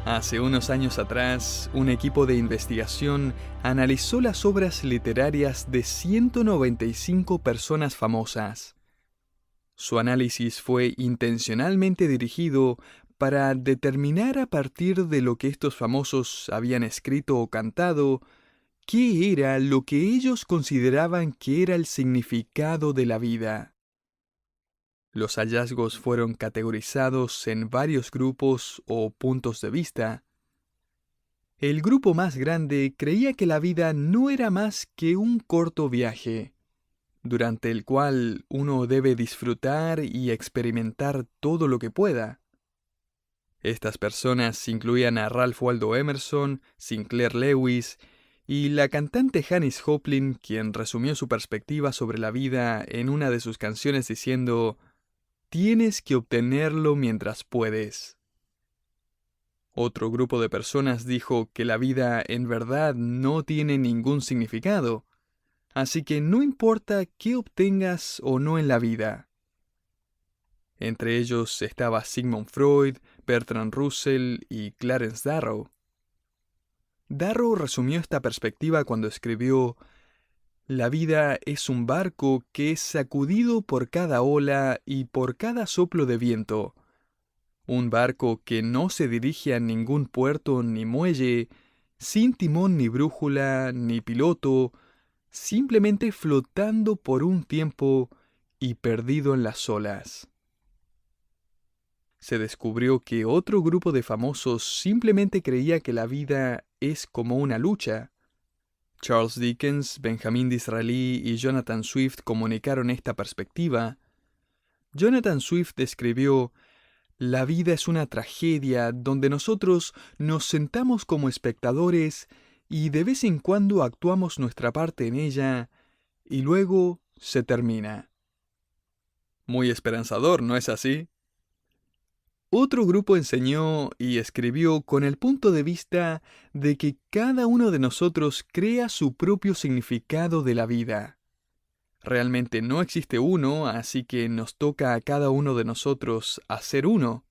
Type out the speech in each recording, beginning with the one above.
Hace unos años atrás, un equipo de investigación analizó las obras literarias de 195 personas famosas. Su análisis fue intencionalmente dirigido para determinar a partir de lo que estos famosos habían escrito o cantado, qué era lo que ellos consideraban que era el significado de la vida. Los hallazgos fueron categorizados en varios grupos o puntos de vista. El grupo más grande creía que la vida no era más que un corto viaje, durante el cual uno debe disfrutar y experimentar todo lo que pueda. Estas personas incluían a Ralph Waldo Emerson, Sinclair Lewis y la cantante Janis Joplin, quien resumió su perspectiva sobre la vida en una de sus canciones diciendo: "Tienes que obtenerlo mientras puedes". Otro grupo de personas dijo que la vida en verdad no tiene ningún significado, así que no importa qué obtengas o no en la vida. Entre ellos estaba Sigmund Freud, Bertrand Russell y Clarence Darrow. Darrow resumió esta perspectiva cuando escribió: "La vida es un barco que es sacudido por cada ola y por cada soplo de viento. Un barco que no se dirige a ningún puerto ni muelle, sin timón ni brújula ni piloto, simplemente flotando por un tiempo y perdido en las olas". Se descubrió que otro grupo de famosos simplemente creía que la vida es como una lucha. Charles Dickens, Benjamin Disraeli y Jonathan Swift comunicaron esta perspectiva. Jonathan Swift describió: "La vida es una tragedia donde nosotros nos sentamos como espectadores y de vez en cuando actuamos nuestra parte en ella, y luego se termina". Muy esperanzador, ¿no es así? Otro grupo enseñó y escribió con el punto de vista de que cada uno de nosotros crea su propio significado de la vida. Realmente no existe uno, así que nos toca a cada uno de nosotros hacer uno.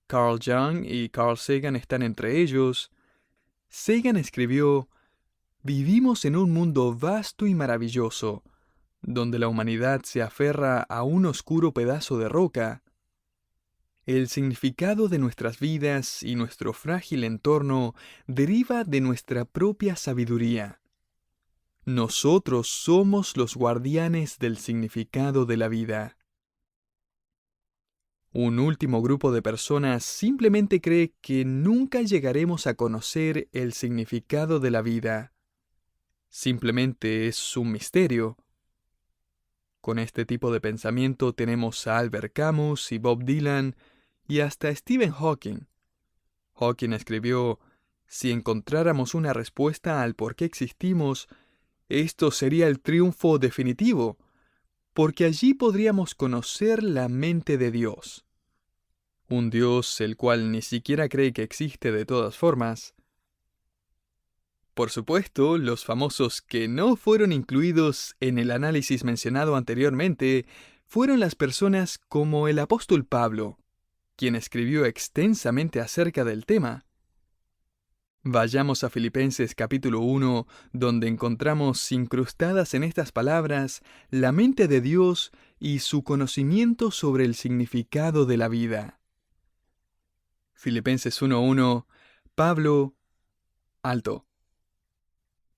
Carl Jung y Carl Sagan están entre ellos. Sagan escribió: "Vivimos en un mundo vasto y maravilloso, donde la humanidad se aferra a un oscuro pedazo de roca. El significado de nuestras vidas y nuestro frágil entorno deriva de nuestra propia sabiduría. Nosotros somos los guardianes del significado de la vida". Un último grupo de personas simplemente cree que nunca llegaremos a conocer el significado de la vida. Simplemente es un misterio. Con este tipo de pensamiento tenemos a Albert Camus y Bob Dylan y hasta Stephen Hawking. Hawking escribió: "Si encontráramos una respuesta al por qué existimos, esto sería el triunfo definitivo, porque allí podríamos conocer la mente de Dios". Un Dios el cual ni siquiera cree que existe de todas formas. Por supuesto, los famosos que no fueron incluidos en el análisis mencionado anteriormente fueron las personas como el apóstol Pablo, quien escribió extensamente acerca del tema. Vayamos a Filipenses capítulo 1, donde encontramos incrustadas en estas palabras la mente de Dios y su conocimiento sobre el significado de la vida. Filipenses 1:1, Pablo, alto.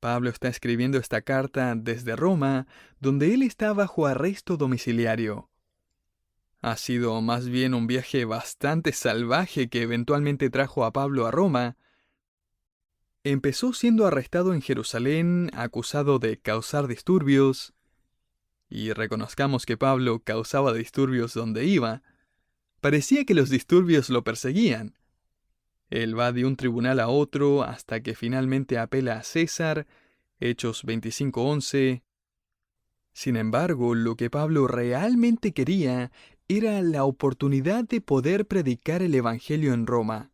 Pablo está escribiendo esta carta desde Roma, donde él está bajo arresto domiciliario. Ha sido más bien un viaje bastante salvaje que eventualmente trajo a Pablo a Roma. Empezó siendo arrestado en Jerusalén, acusado de causar disturbios, y reconozcamos que Pablo causaba disturbios donde iba. Parecía que los disturbios lo perseguían. Él va de un tribunal a otro hasta que finalmente apela a César, Hechos 25:11. Sin embargo, lo que Pablo realmente quería era la oportunidad de poder predicar el Evangelio en Roma,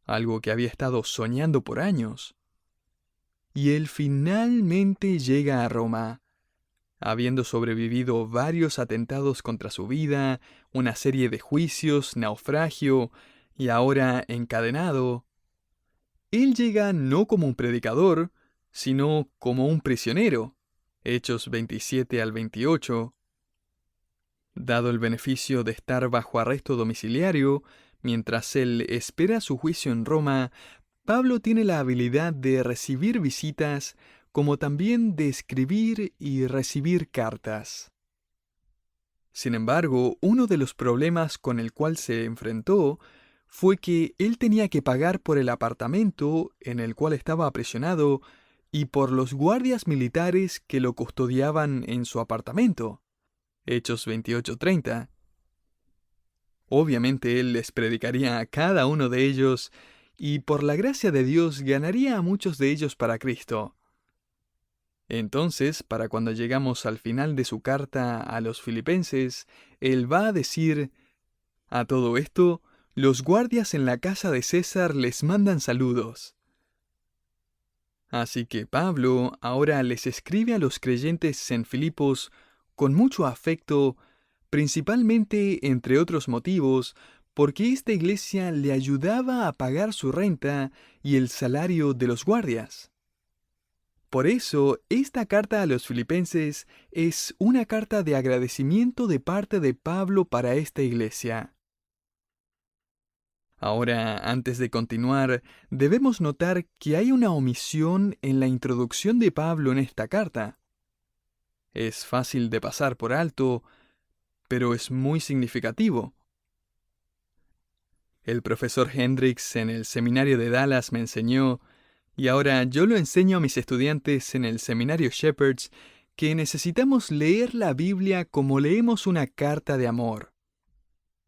algo que había estado soñando por años. Y él finalmente llega a Roma, habiendo sobrevivido varios atentados contra su vida, una serie de juicios, naufragio y ahora encadenado, él llega no como un predicador, sino como un prisionero. Hechos 27 al 28. Dado el beneficio de estar bajo arresto domiciliario, mientras él espera su juicio en Roma, Pablo tiene la habilidad de recibir visitas, como también de escribir y recibir cartas. Sin embargo, uno de los problemas con el cual se enfrentó fue que él tenía que pagar por el apartamento en el cual estaba aprisionado y por los guardias militares que lo custodiaban en su apartamento. Hechos 28:30. Obviamente él les predicaría a cada uno de ellos y por la gracia de Dios ganaría a muchos de ellos para Cristo. Entonces, para cuando llegamos al final de su carta a los filipenses, él va a decir: a todo esto, los guardias en la casa de César les mandan saludos. Así que Pablo ahora les escribe a los creyentes en Filipos con mucho afecto, principalmente, entre otros motivos, porque esta iglesia le ayudaba a pagar su renta y el salario de los guardias. Por eso, esta carta a los filipenses es una carta de agradecimiento de parte de Pablo para esta iglesia. Ahora, antes de continuar, debemos notar que hay una omisión en la introducción de Pablo en esta carta. Es fácil de pasar por alto, pero es muy significativo. El profesor Hendricks en el seminario de Dallas me enseñó, y ahora yo lo enseño a mis estudiantes en el seminario Shepherds, que necesitamos leer la Biblia como leemos una carta de amor.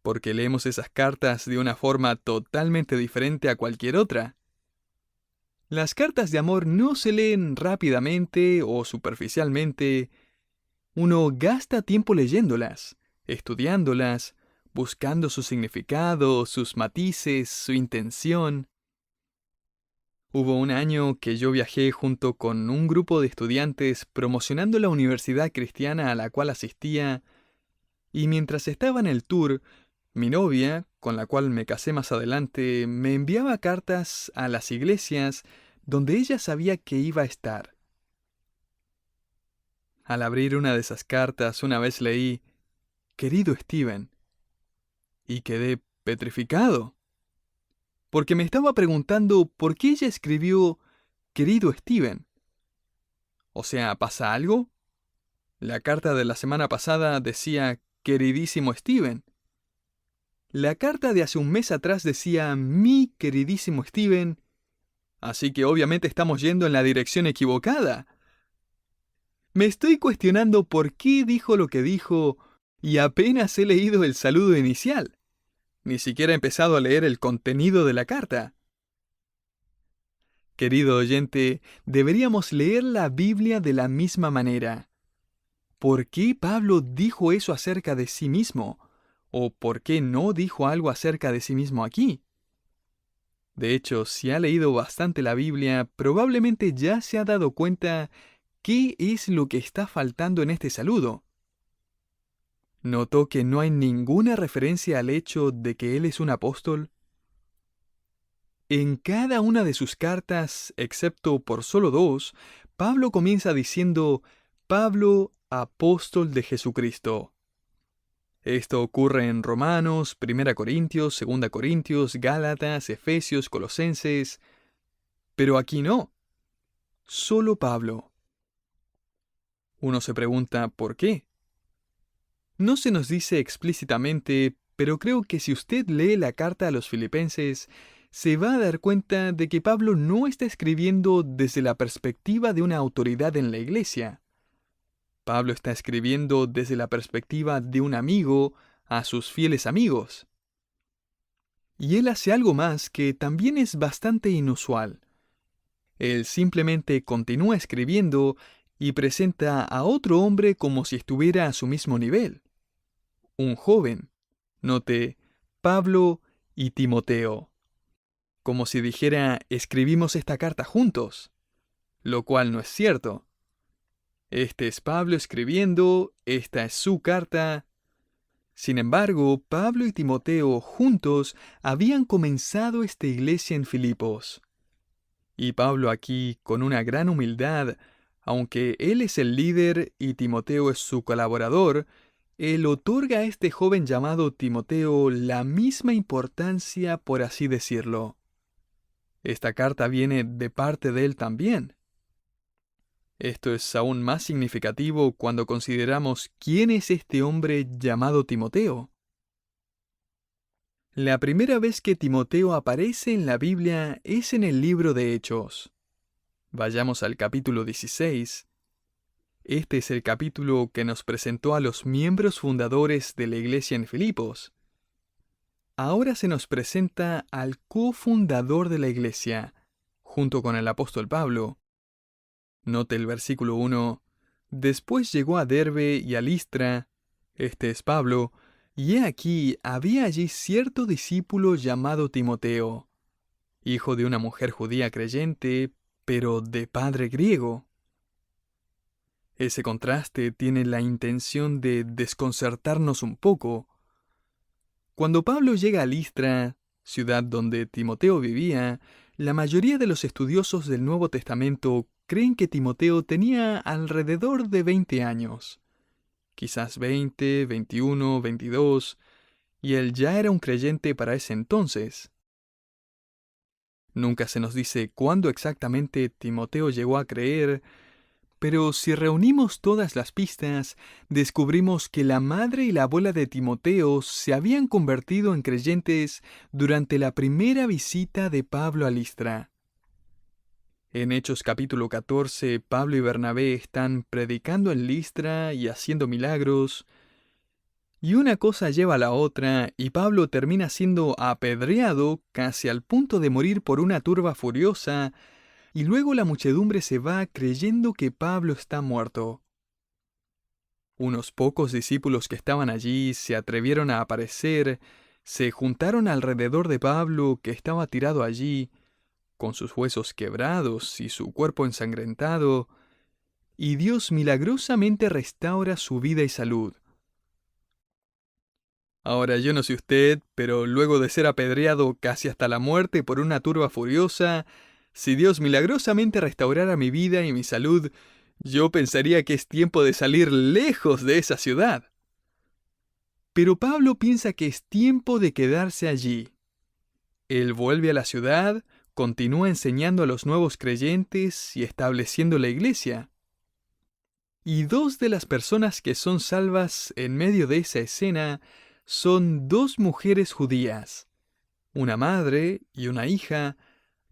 Porque leemos esas cartas de una forma totalmente diferente a cualquier otra. Las cartas de amor no se leen rápidamente o superficialmente. Uno gasta tiempo leyéndolas, estudiándolas, buscando su significado, sus matices, su intención. Hubo un año que yo viajé junto con un grupo de estudiantes promocionando la universidad cristiana a la cual asistía, y mientras estaba en el tour, mi novia, con la cual me casé más adelante, me enviaba cartas a las iglesias donde ella sabía que iba a estar. Al abrir una de esas cartas, una vez leí: «Querido Steven», y quedé petrificado, porque me estaba preguntando por qué ella escribió «Querido Steven». O sea, ¿pasa algo? La carta de la semana pasada decía «Queridísimo Steven». La carta de hace un mes atrás decía «Mi queridísimo Steven», así que obviamente estamos yendo en la dirección equivocada. Me estoy cuestionando por qué dijo lo que dijo y apenas he leído el saludo inicial. Ni siquiera he empezado a leer el contenido de la carta. Querido oyente, deberíamos leer la Biblia de la misma manera. ¿Por qué Pablo dijo eso acerca de sí mismo? ¿O por qué no dijo algo acerca de sí mismo aquí? De hecho, si ha leído bastante la Biblia, probablemente ya se ha dado cuenta qué es lo que está faltando en este saludo. ¿Notó que no hay ninguna referencia al hecho de que él es un apóstol? En cada una de sus cartas, excepto por solo dos, Pablo comienza diciendo: Pablo, apóstol de Jesucristo. Esto ocurre en Romanos, 1 Corintios, 2 Corintios, Gálatas, Efesios, Colosenses. Pero aquí no. Solo Pablo. Uno se pregunta, ¿por qué? No se nos dice explícitamente, pero creo que si usted lee la carta a los filipenses, se va a dar cuenta de que Pablo no está escribiendo desde la perspectiva de una autoridad en la iglesia. Pablo está escribiendo desde la perspectiva de un amigo a sus fieles amigos. Y él hace algo más que también es bastante inusual. Él simplemente continúa escribiendo y presenta a otro hombre como si estuviera a su mismo nivel. Un joven. Note, Pablo y Timoteo. Como si dijera, escribimos esta carta juntos, lo cual no es cierto. Este es Pablo escribiendo, esta es su carta. Sin embargo, Pablo y Timoteo juntos habían comenzado esta iglesia en Filipos. Y Pablo aquí, con una gran humildad, aunque él es el líder y Timoteo es su colaborador, él otorga a este joven llamado Timoteo la misma importancia, por así decirlo. Esta carta viene de parte de él también. Esto es aún más significativo cuando consideramos quién es este hombre llamado Timoteo. La primera vez que Timoteo aparece en la Biblia es en el libro de Hechos. Vayamos al capítulo 16. Este es el capítulo que nos presentó a los miembros fundadores de la iglesia en Filipos. Ahora se nos presenta al cofundador de la iglesia, junto con el apóstol Pablo. Note el versículo 1. Después llegó a Derbe y a Listra, este es Pablo, y he aquí había allí cierto discípulo llamado Timoteo, hijo de una mujer judía creyente, pero de padre griego. Ese contraste tiene la intención de desconcertarnos un poco. Cuando Pablo llega a Listra, ciudad donde Timoteo vivía, la mayoría de los estudiosos del Nuevo Testamento creen que Timoteo tenía alrededor de 20 años. Quizás 20, 21, 22, y él ya era un creyente para ese entonces. Nunca se nos dice cuándo exactamente Timoteo llegó a creer, pero si reunimos todas las pistas, descubrimos que la madre y la abuela de Timoteo se habían convertido en creyentes durante la primera visita de Pablo a Listra. En Hechos capítulo 14, Pablo y Bernabé están predicando en Listra y haciendo milagros, y una cosa lleva a la otra, y Pablo termina siendo apedreado casi al punto de morir por una turba furiosa, y luego la muchedumbre se va creyendo que Pablo está muerto. Unos pocos discípulos que estaban allí se atrevieron a aparecer, se juntaron alrededor de Pablo, que estaba tirado allí, con sus huesos quebrados y su cuerpo ensangrentado, y Dios milagrosamente restaura su vida y salud. Ahora yo no sé usted, pero luego de ser apedreado casi hasta la muerte por una turba furiosa, si Dios milagrosamente restaurara mi vida y mi salud, yo pensaría que es tiempo de salir lejos de esa ciudad. Pero Pablo piensa que es tiempo de quedarse allí. Él vuelve a la ciudad, continúa enseñando a los nuevos creyentes y estableciendo la iglesia. Y dos de las personas que son salvas en medio de esa escena son dos mujeres judías, una madre y una hija,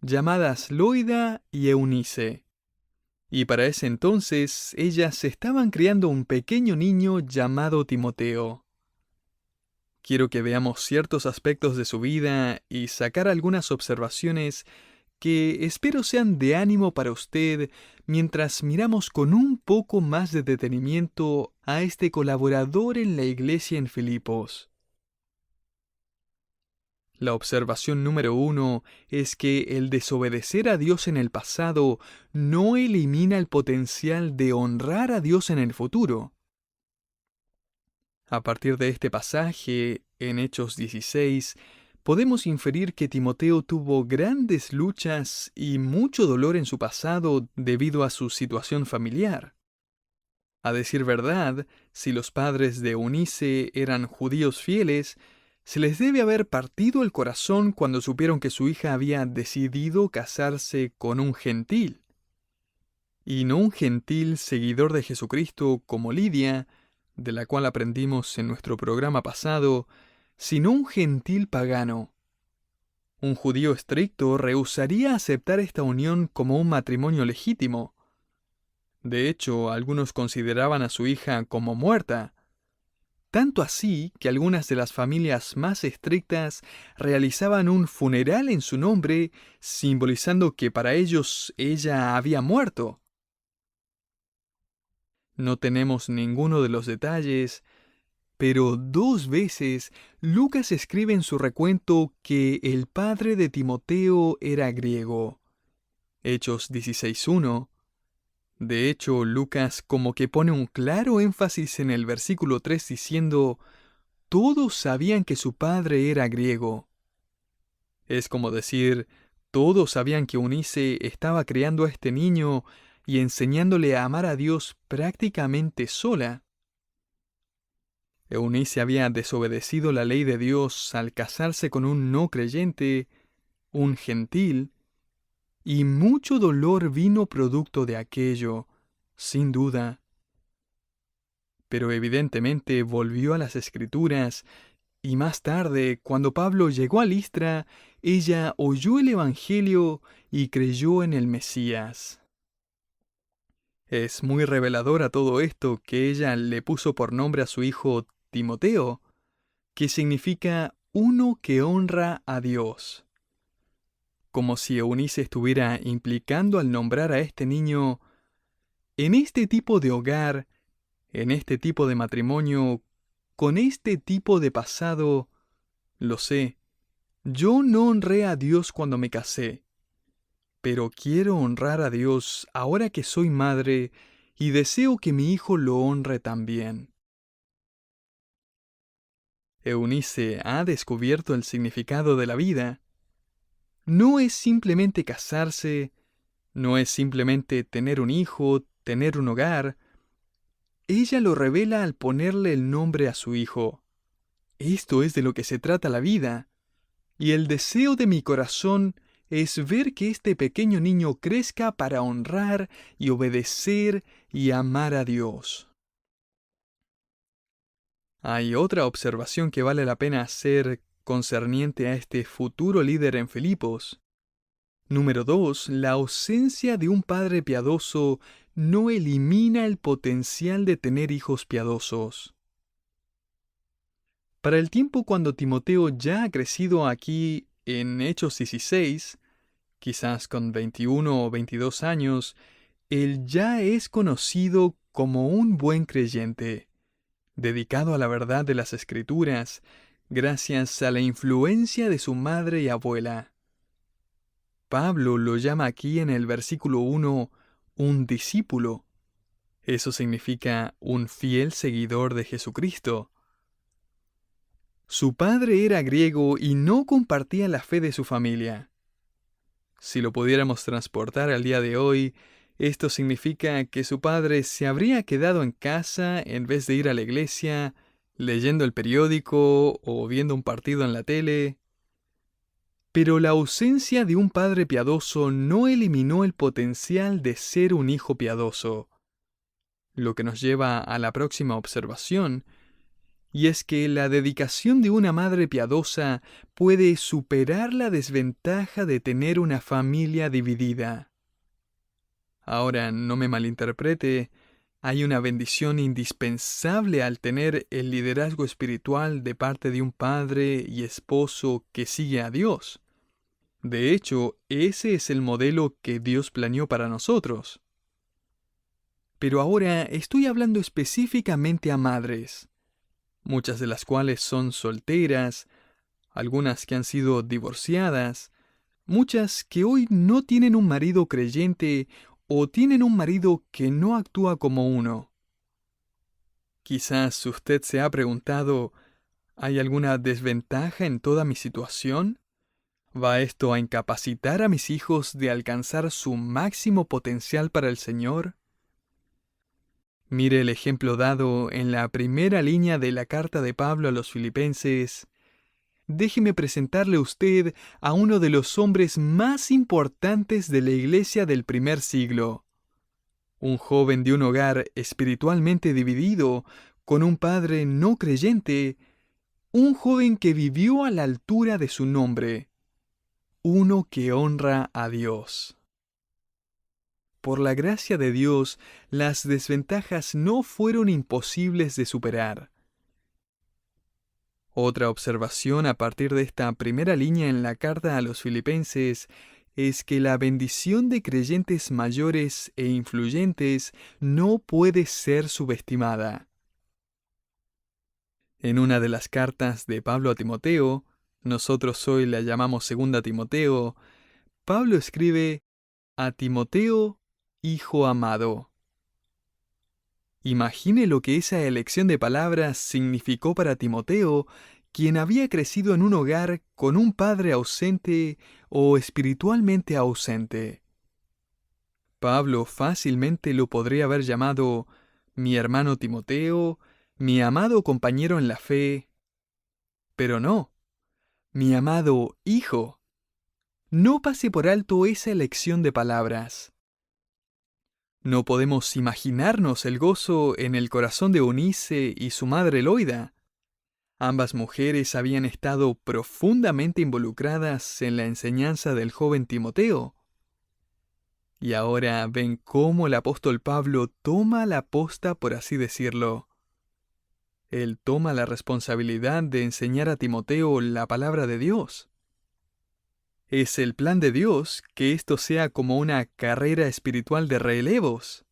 llamadas Loida y Eunice. Y para ese entonces ellas estaban criando un pequeño niño llamado Timoteo. Quiero que veamos ciertos aspectos de su vida y sacar algunas observaciones que espero sean de ánimo para usted mientras miramos con un poco más de detenimiento a este colaborador en la iglesia en Filipos. La observación número 1 es que el desobedecer a Dios en el pasado no elimina el potencial de honrar a Dios en el futuro. A partir de este pasaje, en Hechos 16, podemos inferir que Timoteo tuvo grandes luchas y mucho dolor en su pasado debido a su situación familiar. A decir verdad, si los padres de Eunice eran judíos fieles, se les debe haber partido el corazón cuando supieron que su hija había decidido casarse con un gentil. Y no un gentil seguidor de Jesucristo como Lidia, de la cual aprendimos en nuestro programa pasado, sino un gentil pagano. Un judío estricto rehusaría aceptar esta unión como un matrimonio legítimo. De hecho, algunos consideraban a su hija como muerta. Tanto así que algunas de las familias más estrictas realizaban un funeral en su nombre, simbolizando que para ellos ella había muerto. No tenemos ninguno de los detalles, pero 2 veces Lucas escribe en su recuento que el padre de Timoteo era griego. Hechos 16:1. De hecho, Lucas como que pone un claro énfasis en el versículo 3 diciendo: todos sabían que su padre era griego. Es como decir, todos sabían que Eunice estaba criando a este niño y enseñándole a amar a Dios prácticamente sola. Eunice había desobedecido la ley de Dios al casarse con un no creyente, un gentil, y mucho dolor vino producto de aquello, sin duda. Pero evidentemente volvió a las Escrituras, y más tarde, cuando Pablo llegó a Listra, ella oyó el Evangelio y creyó en el Mesías. Es muy revelador a todo esto que ella le puso por nombre a su hijo Timoteo, que significa uno que honra a Dios. Como si Eunice estuviera implicando al nombrar a este niño, en este tipo de hogar, en este tipo de matrimonio, con este tipo de pasado, lo sé, yo no honré a Dios cuando me casé, pero quiero honrar a Dios ahora que soy madre y deseo que mi hijo lo honre también. Eunice ha descubierto el significado de la vida. No es simplemente casarse, no es simplemente tener un hijo, tener un hogar. Ella lo revela al ponerle el nombre a su hijo. Esto es de lo que se trata la vida. Y el deseo de mi corazón es ver que este pequeño niño crezca para honrar y obedecer y amar a Dios. Hay otra observación que vale la pena hacer concerniente a este futuro líder en Filipos. Número 2. La ausencia de un padre piadoso no elimina el potencial de tener hijos piadosos. Para el tiempo cuando Timoteo ya ha crecido aquí en Hechos 16, quizás con 21 o 22 años, él ya es conocido como un buen creyente, dedicado a la verdad de las Escrituras, gracias a la influencia de su madre y abuela. Pablo lo llama aquí en el versículo 1 un discípulo. Eso significa un fiel seguidor de Jesucristo. Su padre era griego y no compartía la fe de su familia. Si lo pudiéramos transportar al día de hoy, esto significa que su padre se habría quedado en casa en vez de ir a la iglesia, leyendo el periódico o viendo un partido en la tele. Pero la ausencia de un padre piadoso no eliminó el potencial de ser un hijo piadoso. Lo que nos lleva a la próxima observación, y es que la dedicación de una madre piadosa puede superar la desventaja de tener una familia dividida. Ahora, no me malinterprete, hay una bendición indispensable al tener el liderazgo espiritual de parte de un padre y esposo que sigue a Dios. De hecho, ese es el modelo que Dios planeó para nosotros. Pero ahora estoy hablando específicamente a madres, muchas de las cuales son solteras, algunas que han sido divorciadas, muchas que hoy no tienen un marido creyente o tienen un marido que no actúa como uno. Quizás usted se ha preguntado, ¿hay alguna desventaja en toda mi situación? ¿Va esto a incapacitar a mis hijos de alcanzar su máximo potencial para el Señor? Mire el ejemplo dado en la primera línea de la carta de Pablo a los Filipenses. Déjeme presentarle a usted a uno de los hombres más importantes de la iglesia del primer siglo. Un joven de un hogar espiritualmente dividido, con un padre no creyente, un joven que vivió a la altura de su nombre, uno que honra a Dios. Por la gracia de Dios, las desventajas no fueron imposibles de superar. Otra observación a partir de esta primera línea en la carta a los Filipenses es que la bendición de creyentes mayores e influyentes no puede ser subestimada. En una de las cartas de Pablo a Timoteo, nosotros hoy la llamamos Segunda Timoteo, Pablo escribe a Timoteo, hijo amado. Imagine lo que esa elección de palabras significó para Timoteo, quien había crecido en un hogar con un padre ausente o espiritualmente ausente. Pablo fácilmente lo podría haber llamado mi hermano Timoteo, mi amado compañero en la fe, pero no, mi amado hijo. No pase por alto esa elección de palabras. No podemos imaginarnos el gozo en el corazón de Eunice y su madre Loida. Ambas mujeres habían estado profundamente involucradas en la enseñanza del joven Timoteo. Y ahora ven cómo el apóstol Pablo toma la posta, por así decirlo. Él toma la responsabilidad de enseñar a Timoteo la palabra de Dios. Es el plan de Dios que esto sea como una carrera espiritual de relevos.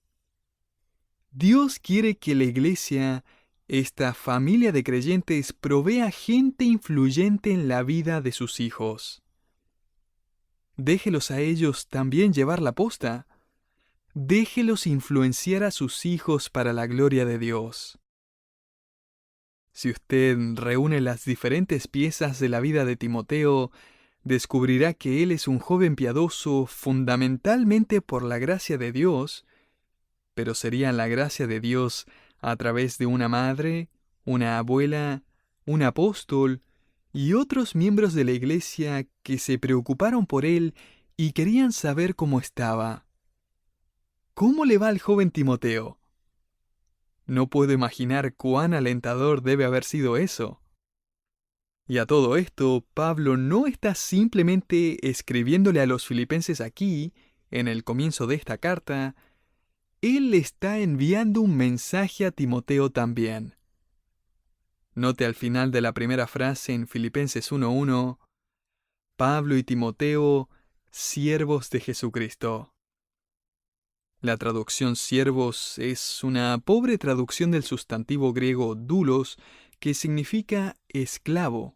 Dios quiere que la iglesia, esta familia de creyentes, provea gente influyente en la vida de sus hijos. Déjelos a ellos también llevar la posta. Déjelos influenciar a sus hijos para la gloria de Dios. Si usted reúne las diferentes piezas de la vida de Timoteo, descubrirá que él es un joven piadoso fundamentalmente por la gracia de Dios, pero sería la gracia de Dios a través de una madre, una abuela, un apóstol y otros miembros de la iglesia que se preocuparon por él y querían saber cómo estaba. ¿Cómo le va al joven Timoteo? No puedo imaginar cuán alentador debe haber sido eso. Y a todo esto, Pablo no está simplemente escribiéndole a los filipenses aquí, en el comienzo de esta carta, él le está enviando un mensaje a Timoteo también. Note al final de la primera frase en Filipenses 1:1, Pablo y Timoteo, siervos de Jesucristo. La traducción siervos es una pobre traducción del sustantivo griego doulos, que significa esclavo.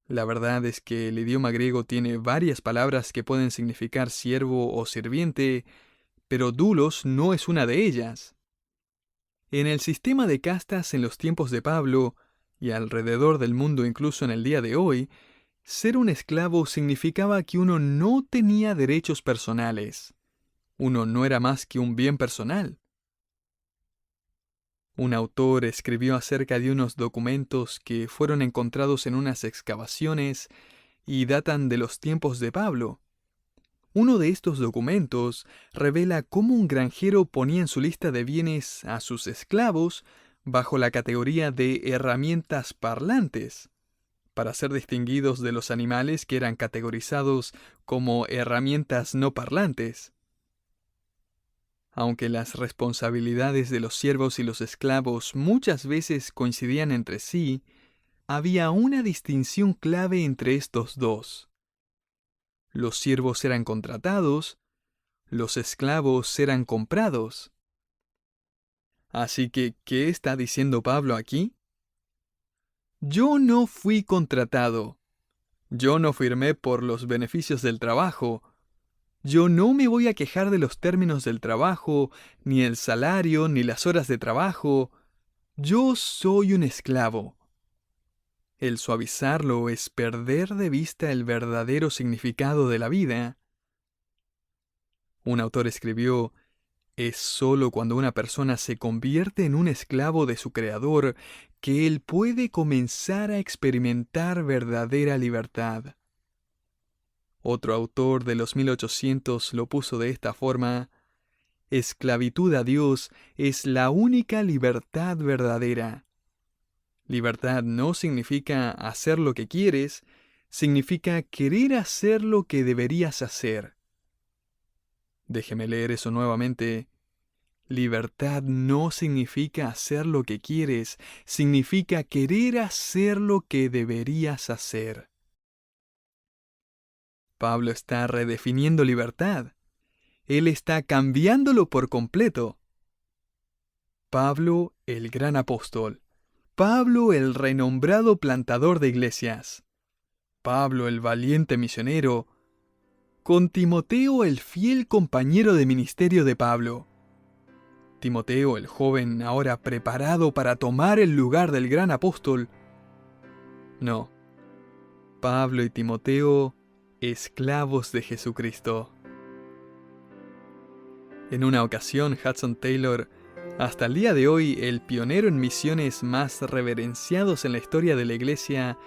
La verdad es que el idioma griego tiene varias palabras que pueden significar siervo o sirviente, pero doulos no es una de ellas. En el sistema de castas en los tiempos de Pablo, y alrededor del mundo incluso en el día de hoy, ser un esclavo significaba que uno no tenía derechos personales. Uno no era más que un bien personal. Un autor escribió acerca de unos documentos que fueron encontrados en unas excavaciones y datan de los tiempos de Pablo. Uno de estos documentos revela cómo un granjero ponía en su lista de bienes a sus esclavos bajo la categoría de herramientas parlantes, para ser distinguidos de los animales que eran categorizados como herramientas no parlantes. Aunque las responsabilidades de los siervos y los esclavos muchas veces coincidían entre sí, había una distinción clave entre estos dos. Los siervos eran contratados, los esclavos eran comprados. Así que, ¿qué está diciendo Pablo aquí? Yo no fui contratado. Yo no firmé por los beneficios del trabajo. Yo no me voy a quejar de los términos del trabajo, ni el salario, ni las horas de trabajo. Yo soy un esclavo. El suavizarlo es perder de vista el verdadero significado de la vida. Un autor escribió, es sólo cuando una persona se convierte en un esclavo de su creador que él puede comenzar a experimentar verdadera libertad. Otro autor de los 1800 lo puso de esta forma, esclavitud a Dios es la única libertad verdadera. Libertad no significa hacer lo que quieres, significa querer hacer lo que deberías hacer. Déjeme leer eso nuevamente. Libertad no significa hacer lo que quieres, significa querer hacer lo que deberías hacer. Pablo está redefiniendo libertad. Él está cambiándolo por completo. Pablo, el gran apóstol. Pablo, el renombrado plantador de iglesias. Pablo, el valiente misionero. Con Timoteo, el fiel compañero de ministerio de Pablo. Timoteo, el joven ahora preparado para tomar el lugar del gran apóstol. No, Pablo y Timoteo, esclavos de Jesucristo. En una ocasión, Hudson Taylor, hasta el día de hoy el pionero en misiones más reverenciados en la historia de la Iglesia,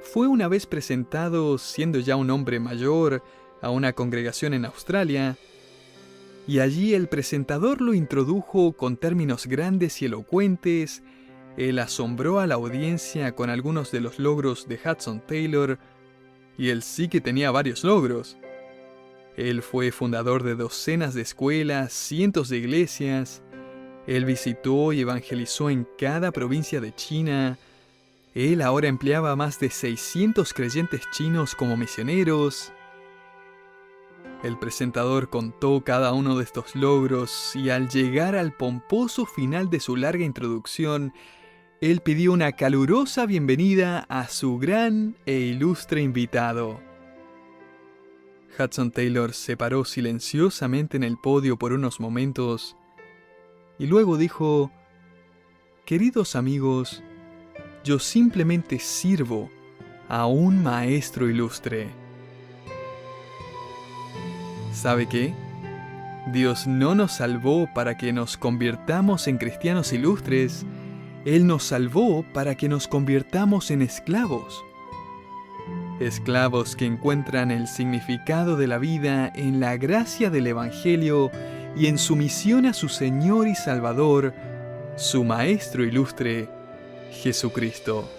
fue una vez presentado, siendo ya un hombre mayor, a una congregación en Australia, y allí el presentador lo introdujo con términos grandes y elocuentes. Él asombró a la audiencia con algunos de los logros de Hudson Taylor, y él sí que tenía varios logros. Él fue fundador de docenas de escuelas, cientos de iglesias. Él visitó y evangelizó en cada provincia de China. Él ahora empleaba a más de 600 creyentes chinos como misioneros. El presentador contó cada uno de estos logros y al llegar al pomposo final de su larga introducción, él pidió una calurosa bienvenida a su gran e ilustre invitado. Hudson Taylor se paró silenciosamente en el podio por unos momentos y luego dijo: «Queridos amigos, yo simplemente sirvo a un maestro ilustre». ¿Sabe qué? Dios no nos salvó para que nos convirtamos en cristianos ilustres. Él nos salvó para que nos convirtamos en esclavos. Esclavos que encuentran el significado de la vida en la gracia del Evangelio y en sumisión a su Señor y Salvador, su Maestro ilustre, Jesucristo.